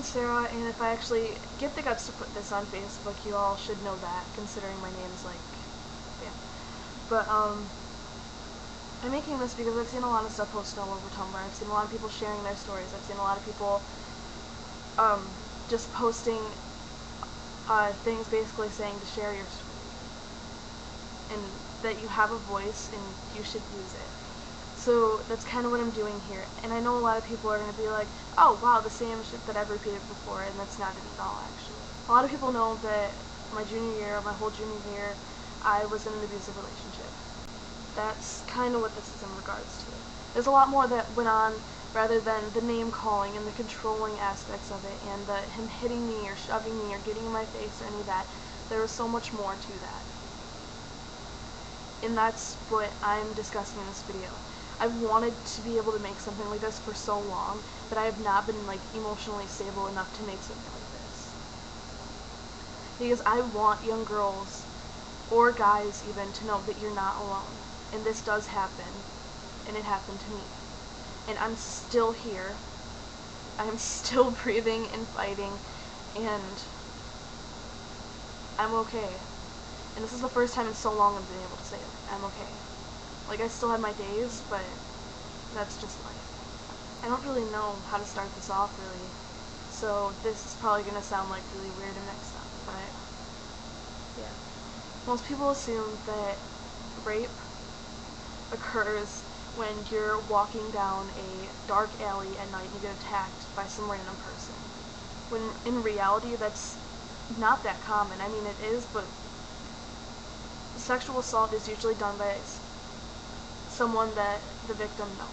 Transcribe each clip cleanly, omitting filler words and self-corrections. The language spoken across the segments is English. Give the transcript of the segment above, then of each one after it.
name's Sarah, and if I actually get the guts to put this on Facebook, you all should know that, considering my name's like, yeah. But, I'm making this because I've seen a lot of stuff posted all over Tumblr. I've seen a lot of people sharing their stories. I've seen a lot of people, just posting, things basically saying to share your story. And that you have a voice and you should use it. So that's kind of what I'm doing here. And I know a lot of people are going to be like, oh wow, the same shit that I've repeated before, and that's not it at all, actually. A lot of people know that my junior year, my whole junior year, I was in an abusive relationship. That's kind of what this is in regards to. There's a lot more that went on rather than the name calling and the controlling aspects of it and the him hitting me or shoving me or getting in my face or any of that. There was so much more to that. And that's what I'm discussing in this video. I've wanted to be able to make something like this for so long, but I have not been like emotionally stable enough to make something like this. Because I want young girls, or guys even, to know that you're not alone. And this does happen, and it happened to me. And I'm still here. I'm still breathing and fighting, and I'm okay. And this is the first time in so long I've been able to say it. I'm okay. Like, I still have my days, but that's just life. I don't really know how to start this off, really. So this is probably going to sound like really weird and mixed up, but yeah. Most people assume that rape occurs when you're walking down a dark alley at night and you get attacked by some random person. When in reality, that's not that common. I mean, it is, but sexual assault is usually done by someone that the victim knows.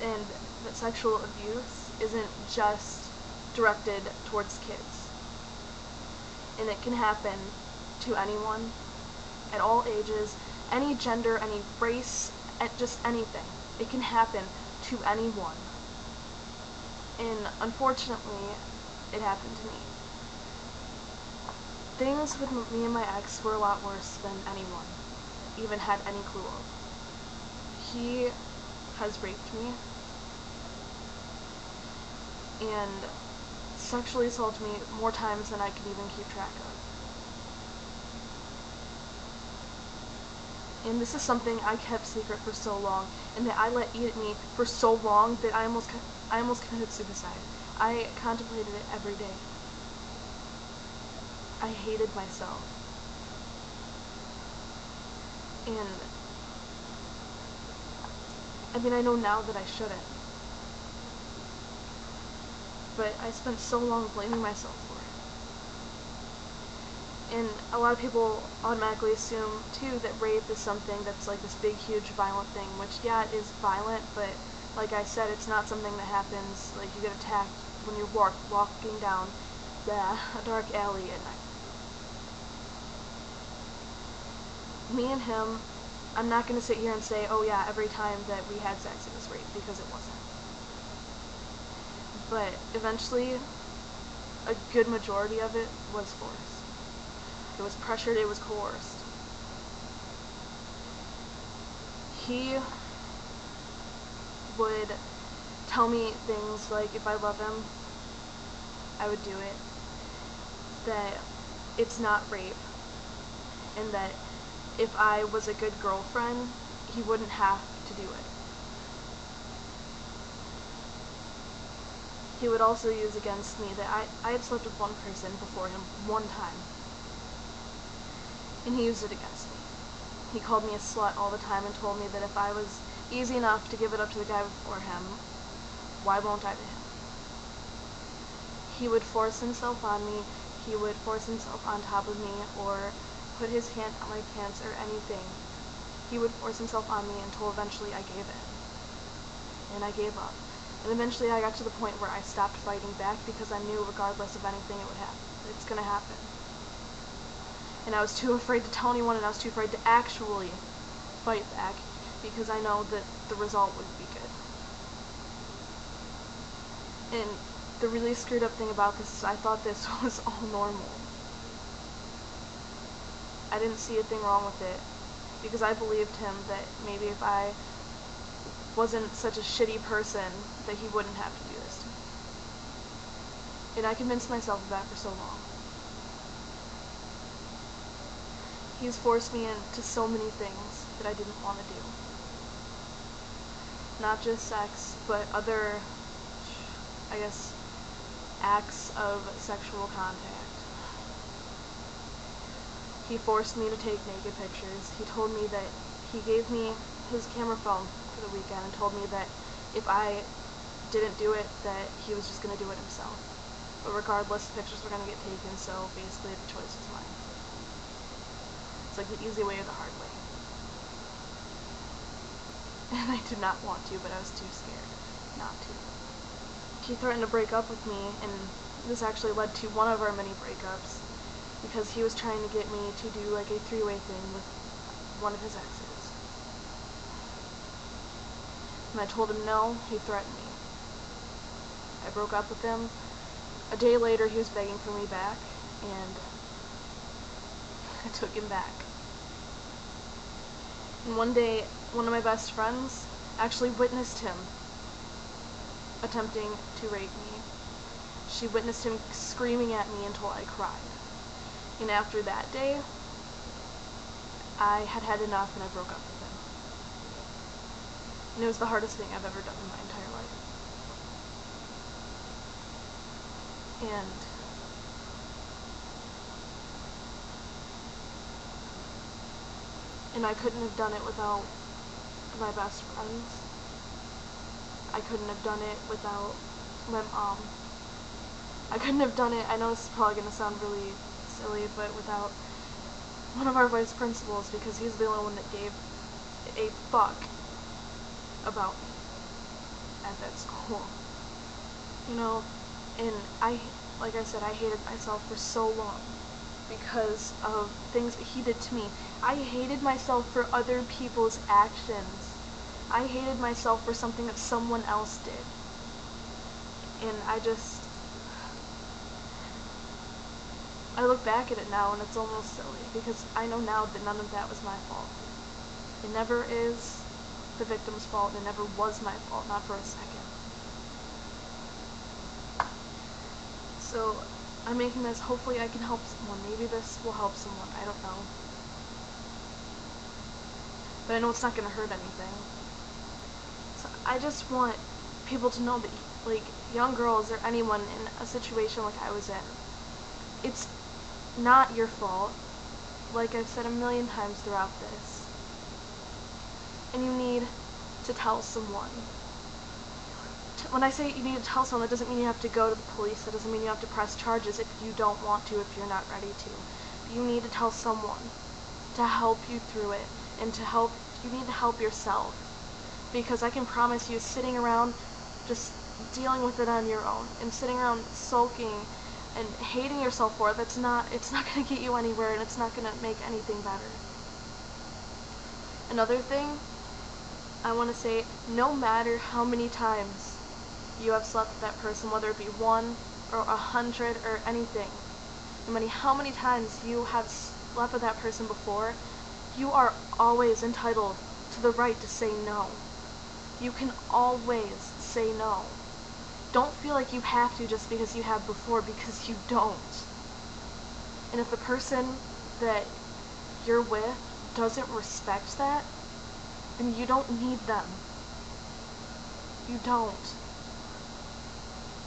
And that sexual abuse isn't just directed towards kids. And it can happen to anyone, at all ages, any gender, any race, just anything. It can happen to anyone. And unfortunately, it happened to me. Things with me and my ex were a lot worse than anyone even had any clue of. He has raped me and sexually assaulted me more times than I could even keep track of. And this is something I kept secret for so long, and that I let eat at me for so long that I almost committed suicide. I contemplated it every day. I hated myself. And I mean, I know now that I shouldn't. But I spent so long blaming myself for it. And a lot of people automatically assume, too, that rape is something that's like this big, huge, violent thing, which, yeah, it is violent, but like I said, it's not something that happens, like you get attacked when you're walking down a dark alley at night. Me and him, I'm not going to sit here and say, oh yeah, every time that we had sex it was rape, because it wasn't. But eventually, a good majority of it was forced. It was pressured, it was coerced. He would tell me things like, if I love him, I would do it. That it's not rape. And that if I was a good girlfriend, he wouldn't have to do it. He would also use against me that I had slept with one person before him, one time. And he used it against me. He called me a slut all the time and told me that if I was easy enough to give it up to the guy before him, why won't I to him? He would force himself on me. He would force himself on top of me, or put his hand on my pants or anything. He would force himself on me until eventually I gave in. And I gave up. And eventually I got to the point where I stopped fighting back because I knew regardless of anything it would happen. It's gonna happen. And I was too afraid to tell anyone, and I was too afraid to actually fight back because I know that the result would be good. And the really screwed up thing about this is I thought this was all normal. I didn't see a thing wrong with it because I believed him that maybe if I wasn't such a shitty person that he wouldn't have to do this to me. And I convinced myself of that for so long. He's forced me into so many things that I didn't want to do. Not just sex, but other, I guess, acts of sexual contact. He forced me to take naked pictures. He told me that he gave me his camera phone for the weekend and told me that if I didn't do it, that he was just going to do it himself. But regardless, the pictures were going to get taken, so basically the choice was mine. It's like the easy way or the hard way. And I did not want to, but I was too scared not to. He threatened to break up with me, and this actually led to one of our many breakups, because he was trying to get me to do like a three-way thing with one of his exes. When I told him no, he threatened me. I broke up with him. A day later, he was begging for me back, and I took him back. And one day, one of my best friends actually witnessed him attempting to rape me. She witnessed him screaming at me until I cried. And after that day, I had had enough and I broke up with him. And it was the hardest thing I've ever done in my entire life. And I couldn't have done it without my best friends. I couldn't have done it without my mom. I couldn't have done it, I know this is probably going to sound really silly, but without one of our vice principals, because he's the only one that gave a fuck about me at that school. You know, and like I said, I hated myself for so long because of things that he did to me. I hated myself for other people's actions. I hated myself for something that someone else did. And I look back at it now and it's almost silly, because I know now that none of that was my fault. It never is the victim's fault, and it never was my fault, not for a second. So, I'm making this, hopefully I can help someone. Maybe this will help someone, I don't know. But I know it's not going to hurt anything. So I just want people to know that, like, young girls or anyone in a situation like I was in, it's not your fault, like I've said a million times throughout this. And you need to tell someone. When I say you need to tell someone, that doesn't mean you have to go to the police, that doesn't mean you have to press charges if you don't want to, if you're not ready to. You need to tell someone to help you through it, and you need to help yourself. Because I can promise you, sitting around just dealing with it on your own, and sitting around sulking and hating yourself for it, it's not going to get you anywhere, and it's not going to make anything better. Another thing I want to say, no matter how many times you have slept with that person, whether it be 1 or 100 or anything, no matter how many times you have slept with that person before, you are always entitled to the right to say no. You can always say no. Don't feel like you have to just because you have before, because you don't. And if the person that you're with doesn't respect that, then you don't need them. You don't.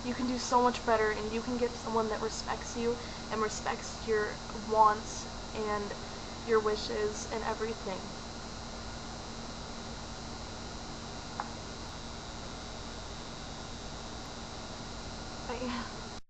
You can do so much better, and you can get someone that respects you and respects your wants and your wishes and everything. Bye.